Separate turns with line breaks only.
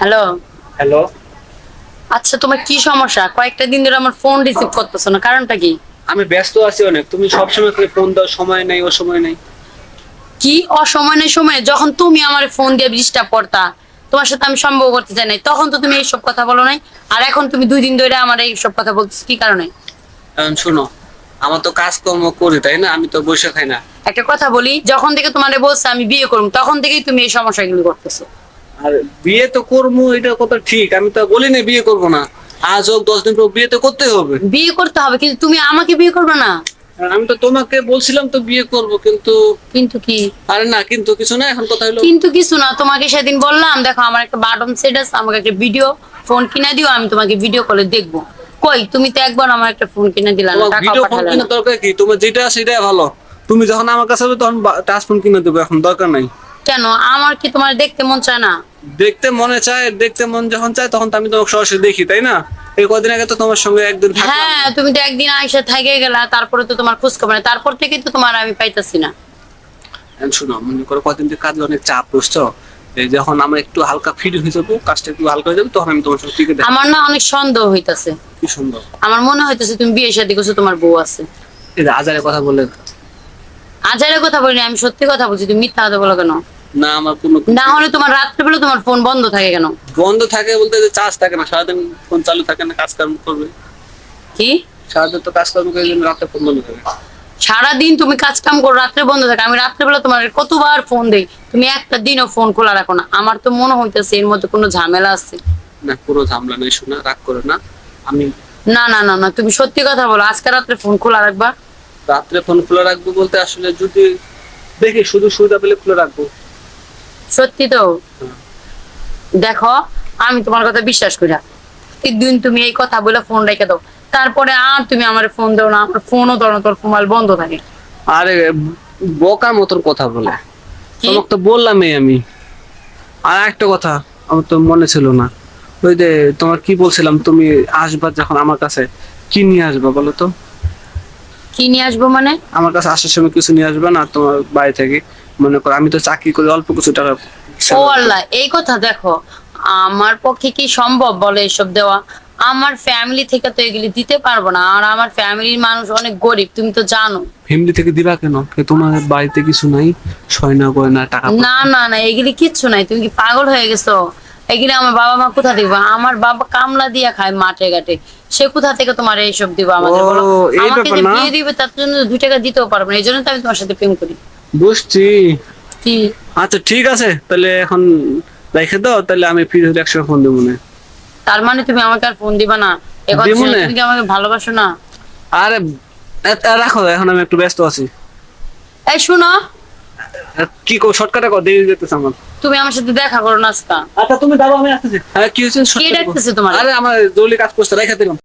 Hello.
Hello.
আচ্ছা, তোমার কি সমস্যা? কয়েকটা দিন ধরে আমার ফোন রিসিভ করতেছো না, কারণটা কি?
আমি ব্যস্ত আছি অনেক, তুমি সবসময় করে ফোন দাও, সময় নাই, ও সময় নাই।
কি অসময় নেই সময়? যখন তুমি আমার ফোন দিয়ে ডিস্টার্ব করতা, তোমার সাথে আমি সম্ভব করতে চাই নাই, তখন তো তুমি এইসব কথা বলো নাই। আর এখন তুমি 2 দিন ধরে আমার এইসব কথা বলতেছো কি কারণে?
এখন শোনো, আমার তো কাজকর্ম করি তাই না, আমি তো বসে খাই না।
একটা কথা বলি, যখন থেকে তোমারে বলছে আমি বিয়ে করব, তখন থেকেই তুমি এই সমস্যাগুলো করতেছো।
আর বিয়ে তো করবো, এটা কথা ঠিক, আমি তো বলি না বিয়ে করবো না। আজ হোক 10 দিন পর বিয়ে তো করতেই হবে।
বিয়ে করতে হবে, কিন্তু তুমি আমাকে বিয়ে করবে না।
আর আমি তো তোমাকে বলছিলাম তো বিয়ে করব, কিন্তু
কিন্তু কি?
আরে না, কিন্তু কিছু না, এখন কথা হলো।
কিন্তু কিছু না, তোমাকে সেদিন বললাম দেখো আমার একটা বাটন সেট আছে, আমাকে একটা ভিডিও ফোন কিনে দিও, আমি তোমাকে ভিডিও কলে দেখবো। কই, তুমি তো একবার আমার একটা ফোন কিনে দিলা না,
তোমার
টাকাও
ভিডিও ফোন
পাঠালে
কিনা
না।
দরকার কি? তোমার যেটা সেটাই ভালো। তুমি যখন আমার কাছে হবে তখন টাচ ফোন কিনে দেবো, এখন দরকার নাই।
কেন, আমার কি তোমার দেখতে মন চায় না?
দেখতে মনে চায়, দেখতে মন যখন চায় তখন তো আমি তোমাকে সরাসরি দেখি তাই না। এই কদিন আগে তো তোমার সঙ্গে একদিন থাকলাম।
হ্যাঁ, তুমি তো একদিন আইসা থেকে গেলা, তারপরে তো তোমার খোঁজ খবর নাই, তারপর থেকে তো তোমার আমি পাইতাছি না।
এখন শোনো, মনে করো কদিন থেকে কাজে অনেক চাপ, বুঝছো? এই যখন আমরা একটু হালকা ফ্রি হয়ে যাবো, কাজটা একটু হালকা হয়ে যাবে, তখন আমি তোমার সঙ্গে টিকে দেখো।
আমার না অনেক সন্দেহ হইতাছে।
কি সুন্দর।
আমার মনে হইতাছে তুমি বিয়ে শাদী করছো, তোমার বউ আছে।
এই যে আজারে কথা বলে।
আজারের কথা বলিনি, আমি সত্যি কথা বলছি, তুমি মিথ্যা কথা বলো কেন?
না, আমার কোনো
না হলে তোমার রাত্রেবেলা তোমার ফোন বন্ধ থাকে কেন?
বন্ধ থাকে বলতে যে চার্জ থাকে না, সারাদিন ফোন চালু থাকে না, কাজকর্ম করবে।
কি?
সারাদিন তো কাজকর্ম করে জন্য রাতে ফোন বন্ধ থাকে।
সারাদিন তুমি কাজ কাম করো, রাত্রে বন্ধ থাকে, আমি রাত্রেবেলা তোমার কতবার ফোন দেই, তুমি একটা দিনও ফোন খোলা রাখো না। আমার তো মনে হইতেছে এর মধ্যে কোনো ঝামেলা আছে।
না, কোনো ঝামেলা নেই, শোনা, রাগ করো না। আমি
না না না না, তুমি সত্যি কথা বলো, আজকে রাত্রে ফোন খোলা রাখবা?
রাত্রে ফোন খোলা রাখবো বলতে আসলে যদি দেখি শুধু সুবিধা পেলে খুলে রাখবো।
সত্যি তো?
হ্যাঁ।
দেখো, আমি তোমার কথা বিশ্বাস করি না। প্রত্যেকদিন তুমি এই কথা বলে ফোন রেখে দাও, তারপরে আর তুমি আমার ফোন দাও না, আমার ফোনও ধরো, তোর মোবাইল বন্ধ থাকে।
আরে বোকার মতন কথা বলে।
কি?
তোমাকে তো বললামই আমি। আর একটা কথা আমার তো মনে ছিল না, ওই যে তোমার কি বলছিলাম, তুমি আসবা যখন আমার কাছে, কি নিয়ে আসবা বলো তো?
কি নিয়ে আসবো মানে?
আমার কাছে আসার সময় কিছু নিয়ে আসবে না তোমার বাড়ি থেকে? মনে করো আমি তো চাকরি করি, অল্প কিছু টাকা
ও আল্লাহ, এই কথা দেখো, আমার পক্ষে কি সম্ভব বলে এসব দেওয়া? আমার ফ্যামিলি থেকে তো এগুলি দিতে পারবো না, আর আমার ফ্যামিলির মানুষ অনেক গরিব, তুমি তো জানো।
ফ্যামিলি থেকে দিবা কেন? তোমার বাড়িতে কিছু নাই? সয়না গয়না টাকা
না না না, এগুলি কিচ্ছু নাই, তুমি কি পাগল হয়ে গেছো? এগুলি আমার বাবা মা কোথা দিব? আমার বাবা কামলা দিয়া খায় মাঠে ঘাটে, সে কোথা থেকে তোমার এইসব দিব আমাদের বলো?
ও, এই
আমাকে
ব্যাপার
যে
না।
বিয়ে দিবে তার জন্য 2 টাকা দিতেও পারবো না, এই জন্য তো আমি তোমার সাথে প্রেম করি।
বুঝছি।
কি?
আচ্ছা ঠিক আছে, তাহলে এখন রেখে দাও, তাহলে আমি ফ্রি হলে একসময় ফোন দেবো না।
তার মানে তুমি আমাকে আর ফোন দিবা না? এখন
দিবো না।
তুমি কি আমাকে ভালোবাসো না?
আরে রাখো, এখন আমি একটু ব্যস্ত আছি।
এই শুনো,
কি কো, শর্টকাটে কর, দেরি যেতেছে আমার।
তুমি আমার সাথে দেখা করো না আজকা।
আচ্ছা তুমি দাও, আমি আসতেছি। হ্যাঁ, কি হয়েছে?
কে ডাকতেছে তোমার?
আরে আমার জরুরি কাজ করতে, রেখে দিলাম।